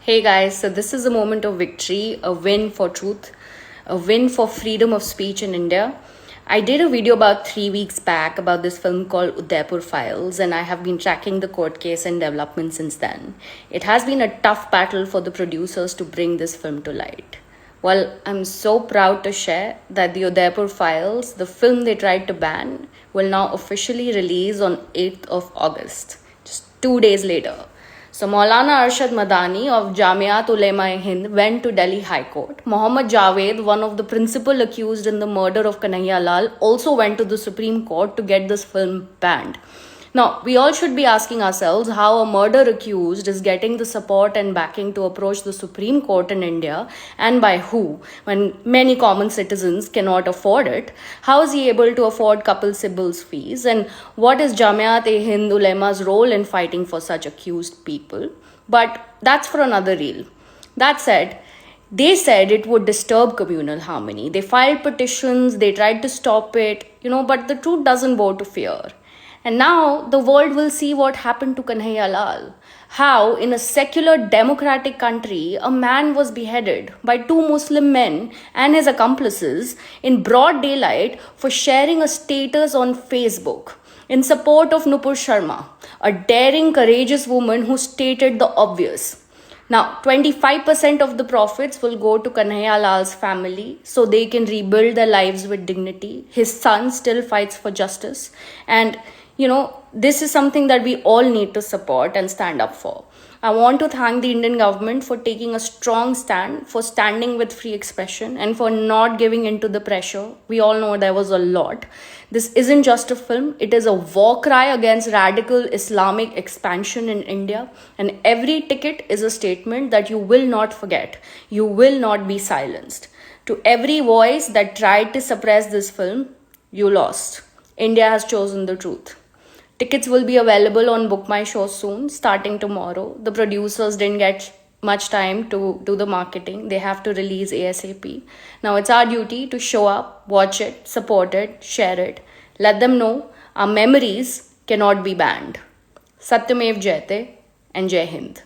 Hey guys, so this is a moment of victory, a win for truth, a win for freedom of speech in India. I did a video about 3 weeks back about this film called Udaipur Files, and I have been tracking the court case and development since then. It has been a tough battle for the producers to bring this film to light. Well, I'm so proud to share that the Udaipur Files, the film they tried to ban, will now officially release on 8th of August, just 2 days later. So Maulana Arshad Madani of Jamiat Ulema-e-Hind went to Delhi High Court. Mohammad Javed, one of the principal accused in the murder of Kanhaiya Lal, also went to the Supreme Court to get this film banned. Now, we all should be asking ourselves how a murder accused is getting the support and backing to approach the Supreme Court in India, and by who, when many common citizens cannot afford it. How is he able to afford couple Sybil's fees? And what is Jamiat-e-Hind Ulema's role in fighting for such accused people? But that's for another reel. That said, they said it would disturb communal harmony. They filed petitions, they tried to stop it, but the truth doesn't bow to fear. And now the world will see what happened to Kanhaiya Lal. How, in a secular democratic country, a man was beheaded by two Muslim men and his accomplices in broad daylight for sharing a status on Facebook in support of Nupur Sharma, a daring, courageous woman who stated the obvious. Now, 25% of the profits will go to Kanhaiya Lal's family so they can rebuild their lives with dignity. His son still fights for justice. And this is something that we all need to support and stand up for. I want to thank the Indian government for taking a strong stand, for standing with free expression, and for not giving in to the pressure. We all know there was a lot. This isn't just a film, it is a war cry against radical Islamic expansion in India. And every ticket is a statement that you will not forget. You will not be silenced. To every voice that tried to suppress this film, you lost. India has chosen the truth. Tickets will be available on Book My Show soon, starting tomorrow. The producers didn't get much time to do the marketing. They have to release ASAP. Now it's our duty to show up, watch it, support it, share it. Let them know our memories cannot be banned. Satyamev Jayate and Jai Hind.